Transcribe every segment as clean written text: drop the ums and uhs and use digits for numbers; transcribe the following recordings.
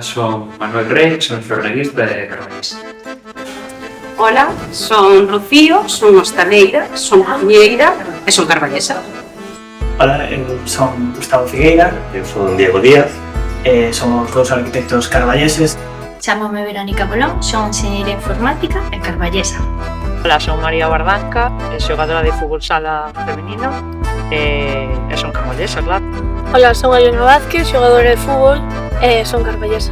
son Manuel Rey, son xornalista de Carballesa. Hola, son Rocío, son hostaleira, son coñeira e son carballesa. Hola, eu son Gustavo Figueira. Eu son Diego Díaz. Somos dous arquitectos carballeses. Chámome Verónica Bolón, son enxeñeira informática e carballesa. Hola, son María Bardanca, xogadora de fútbol sala femenino e son carballesa, claro. Hola, son Aliona Vázquez, xogadora de fútbol e son carballesa.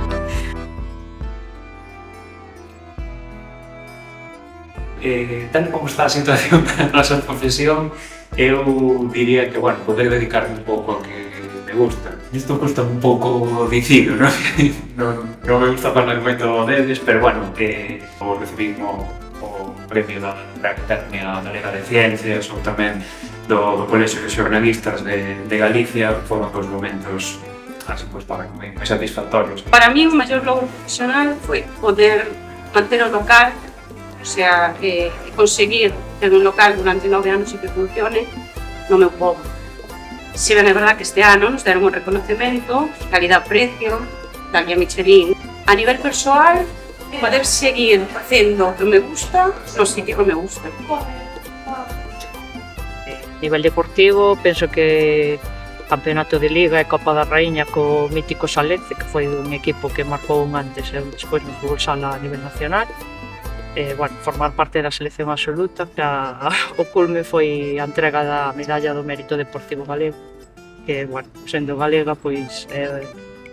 Tal como está a situación da nosa profesión, eu diría que, bueno, poder dedicarme un pouco ao que me gusta. Isto custa un pouco dicir, non? Non me gusta falar moito deles, pero, bueno, recibí o premio da Academia Galega de Ciencias ou tamén do Colexio de Xornalistas de Galicia, foron os momentos así, pues, para moi satisfactorios. Para mí o maior logro profesional foi poder manter o local, o sea, conseguir ter un local durante 9 anos e que funcione no meu pobo. Si ben é verdad que este ano nos deron un reconocemento, calidad-precio, da guía Michelin. A nivel persoal, poder seguir facendo o que me gusta no sitio que me gusta. A nivel deportivo, penso que Campeonato de Liga e Copa da Raíña co mítico Salece, que foi un equipo que marcou un antes e un despois no fútbol sala a nivel nacional. Bueno, formar parte da selección absoluta, o culme foi a entrega da medalla do mérito deportivo galego, que, bueno, sendo galega, pois é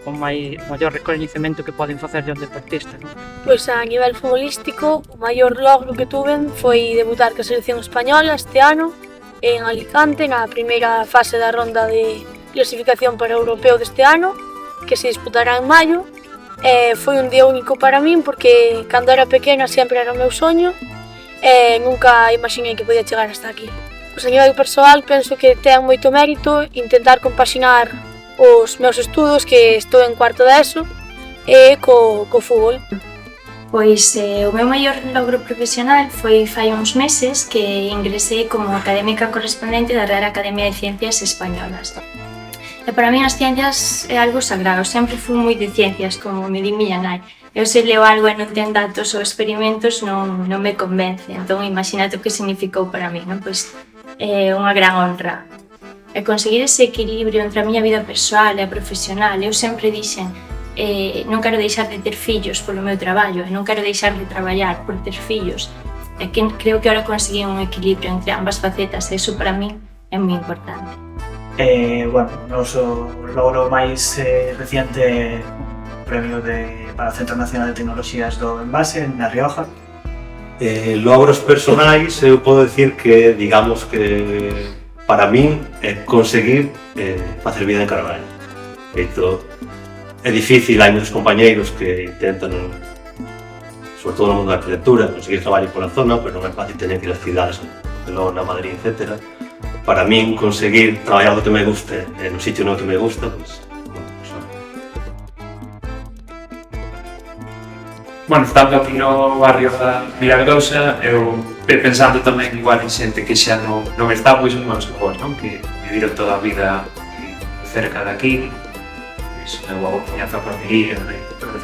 o maior recoñecemento que poden facer de un deportista, non? Pois a nivel futbolístico, o maior logro que tuven foi debutar ca selección española este ano en Alicante, na primeira fase da ronda de clasificación para o europeo deste ano, que se disputará en maio. Foi un día único para min porque cando era pequena sempre era o meu soño e nunca imaginei que podía chegar hasta aquí. Pois a nivel persoal penso que ten moito mérito intentar compaxinar os meus estudos, que estou en cuarto de ESO, e co fútbol. Pois o meu maior logro profesional foi fai uns meses que ingresei como académica correspondente da Real Academia de Ciencias Españolas. E para mí as ciencias é algo sagrado, sempre fui moi de ciencias, como me di miña nai. Eu se leo algo e non ten datos ou experimentos non me convence, entón imagínate o que significou para mí, non? Pois é unha gran honra. E conseguir ese equilibrio entre a miña vida persoal e a profesional, eu sempre dixen non quero deixar de ter fillos polo meu traballo e non quero deixar de traballar por ter fillos. E que creo que ahora conseguí un equilibrio entre ambas facetas e iso para mí é moi importante. Bueno, o noso logro máis reciente é o premio para o Centro Nacional de Tecnoloxías do Envase, na Rioja. Logros personais, eu podo decir que, digamos que para min é conseguir facer vida en Carballo. É difícil, hai moitos compañeiros que intentan, sobre todo no mundo da arquitectura, conseguir traballo pola zona, pero non é fácil tener que ir ás cidades, Barcelona, Madrid, etc. Para min, conseguir traballar do que me guste no sitio no que me gusta, pois, Bueno, estando aquí no barrio da Milagrosa, eu pensando tamén igual en xente que xa non está, pois os meus avós, non? Que viviron toda a vida cerca de aquí, pois o meu avó tiña a zapatería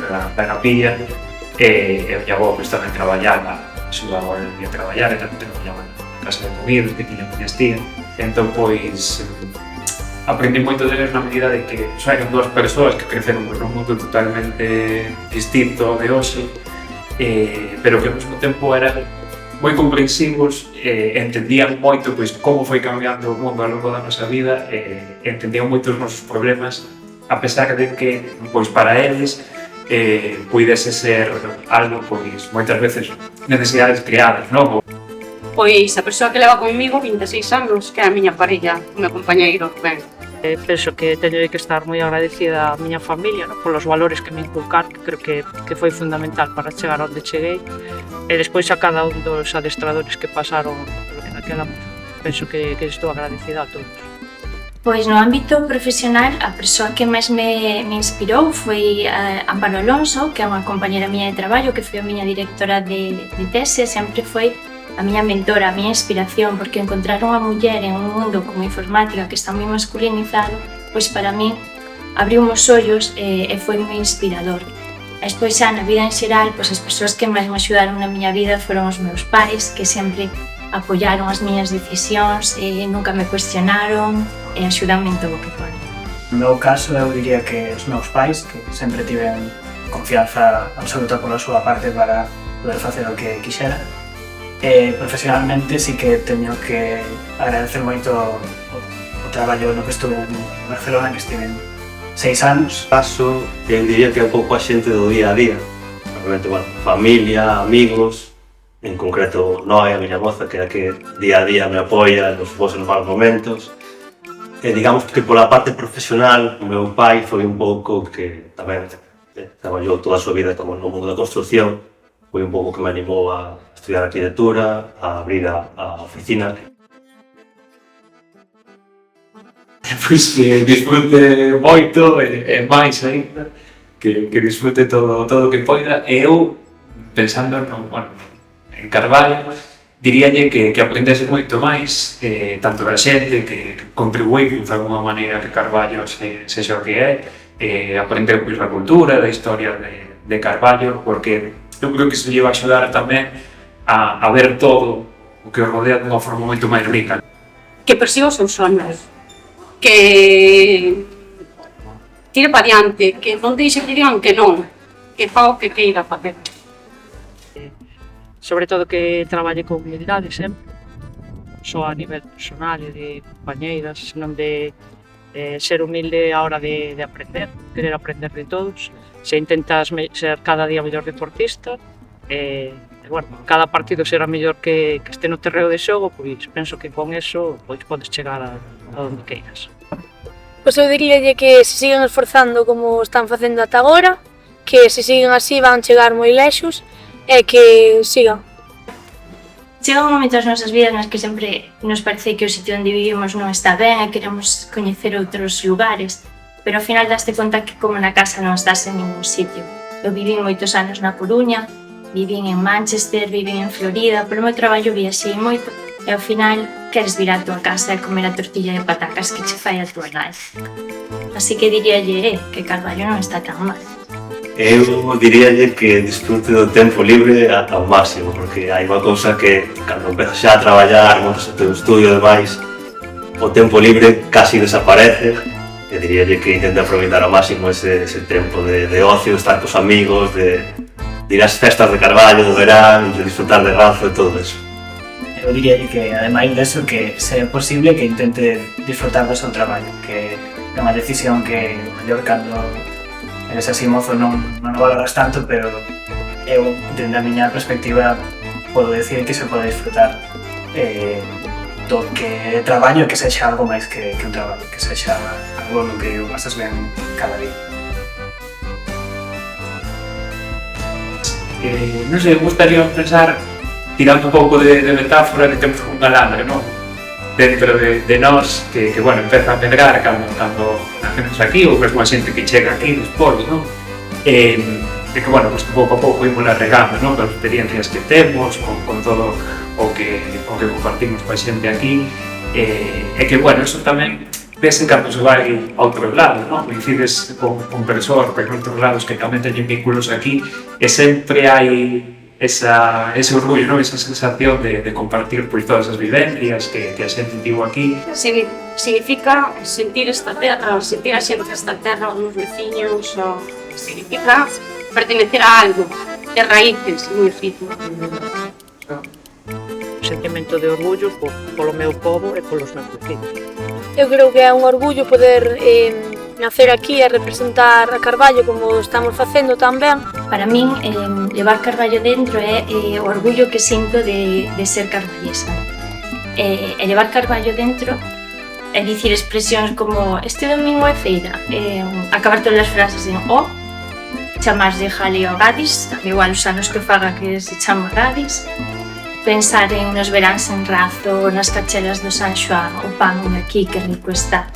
da Capilla, e o meu avó pois tamén traballaba, axudaba a traballar e tamén traballaba na casa de comidas que tiña miñas tías. Entón, pois, aprendi moito deles na medida de que eran dúas persoas que creceron nun mundo totalmente distinto ao de hoxe, pero que ao mesmo tempo eran moi comprensivos, entendían moito pois, como foi cambiando o mundo ao longo da nosa vida, entendían moito os nosos problemas, a pesar de que, pois, para eles, puidese ser algo, pois, moitas veces necesidades creadas, non? Pois a persoa que leva comigo 26 anos, que é a miña parella, o meu compañeiro, ben. Penso que teño que estar moi agradecida á miña familia, non? Polos valores que me inculcaron, que creo que foi fundamental para chegar onde cheguei, e despois a cada un dos adestradores que pasaron naquela, penso que estou agradecida a todos. Pois no ámbito profesional, a persoa que máis me inspirou foi Amparo Alonso, que é unha compañera miña de traballo, que foi a miña directora de tese, sempre foi a miña mentora, a miña inspiración, porque encontrar unha muller en un mundo como informática que está moi masculinizado, pois para mí abriu os ollos e foi moi inspirador. E despois xa na vida en xeral, pois as persoas que máis me axudaron na miña vida foron os meus pais, que sempre apoiaron as miñas decisións e nunca me cuestionaron e axudanme en todo o que poden. No meu caso, eu diría que os meus pais, que sempre tiven confianza absoluta pola súa parte para poder facer o que quixera. Profesionalmente sí que teño que agradecer moito o traballo no que estuve en Barcelona, que estive 6 anos. Paso, eu diría que é un pouco a xente do día a día. Realmente, bueno, familia, amigos, en concreto Noé, a miña moza, que é a que día a día me apoia nos bons e nos malos momentos. E digamos que pola parte profesional, o meu pai foi un pouco que tamén traballou toda a súa vida como no mundo da construcción, foi un pouco que me animou a estudiar arquitectura, a abrir a oficina. Pois que disfrute moito e máis ainda, que disfrute todo o que poida. E eu, pensando en Carballo, diríalle que aprendese moito máis, tanto da xente que contribuí de alguma maneira que Carballo sexa o que é, aprender pois da cultura, da historia de Carballo, porque eu creo que se lle vai axudar tamén a ver todo o que o rodea dunha forma moito máis rica. Que persiga os seus sonhos, que tire para diante, que non deixe que digan que non, que faga o que queira facer. Sobre todo que traballe con humildade sempre, só a nivel personal e de compañeiras, senón de ser humilde a hora de aprender, querer aprender de todos. Se intentas ser cada día mellor deportista, bueno, cada partido será mellor que este no terreo de xogo, pois penso que con eso pois podes chegar a onde queiras. Pois eu diríalle que se siguen esforzando como están facendo ata agora, que se siguen así van chegar moi lexos e que sigan. Chega un momento nas nosas vidas nas que sempre nos parece que o sitio onde vivimos non está ben e queremos coñecer outros lugares, pero ao final daste conta que como na casa non estás en ningún sitio. Eu vivín moitos anos na Coruña, vivín en Manchester, vivín en Florida, polo meu traballo viaxei moito e ao final queres vir á tua casa e comer a tortilla de patacas que che fai a tua nai. Así que diríalle que Carballo non está tan mal. Eu diríalle que disfrute do tempo libre ao máximo, porque hai unha cousa que cando empezas xa a traballar, montas o teu estudio e demais, o tempo libre casi desaparece, e diríalle que intente aproveitar ao máximo ese tempo de ocio, de estar cos amigos, de ir ás festas de Carballo, do verán, de disfrutar de Ranzo e todo eso. Eu diríalle que, ademais deso, que se é posible que intente disfrutar do seu traballo, que é unha decisión que, mellor, cando eres así mozo non o valoras tanto, pero eu, dende a miña perspectiva, podo decir que se pode disfrutar do que é traballo e que sexa algo máis que un traballo, que sexa algo no que o pasas ben cada día. Non sei, gustaría pensar, tirando un pouco de metáfora, que temos un alambre, non? Dentro de nós, que bueno, empeza a medrar cando nacemos aquí, ou mesmo a xente que chega aquí despois, non? E que, bueno, pues, pouco a pouco imos regando, non? As experiencias que temos, con todo o que compartimos coa xente aquí, e que, bueno, eso tamén vese cando se vai a outros lados, non? Coincides con persoas de outros lados que tamén teñen vínculos aquí, e sempre hai ese orgullo, ¿no? Esa sensación de compartir pues, todas as vivencias que a xente tivo aquí. Significa sentir esta terra, sentir a xente desta terra, os veciños, significa pertenecer a algo, ter raíces, moi difícil. Sentimento de orgullo polo meu povo e polos meus veciños. Eu creo que é un orgullo poder nacer aquí e representar a Carballo como estamos facendo tan ben. Para min, levar Carballo dentro é o orgullo que sinto de ser carballesa. E levar Carballo dentro é dicir expresións como este domingo é feira, acabar todas as frases en o, chamarlle jaleo a Gadis, igual os anos que faga que se chama Gadis, pensar en nos veráns en Razo, nas cachelas do San Xoán, o pan aquí que rico está.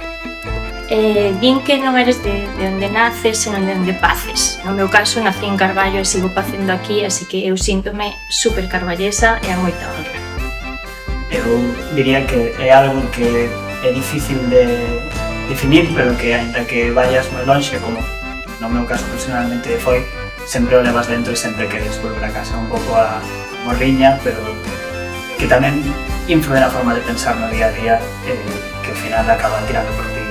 Din que non eres de onde naces, senón de onde paces. No meu caso, nací en Carballo e sigo pacendo aquí, así que eu síntome super carballesa e a moita honra. Eu diría que é algo que é difícil de definir, pero que, ainda que vayas moi lonxe, como no meu caso personalmente foi, sempre o levas dentro e sempre queres volver a casa, un pouco a morriña, pero que tamén influe na forma de pensar no día a día, que ao final acaba tirando por ti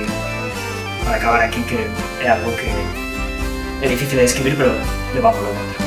para acabar aquí, que é algo que é difícil de describir, pero levámoslo dentro.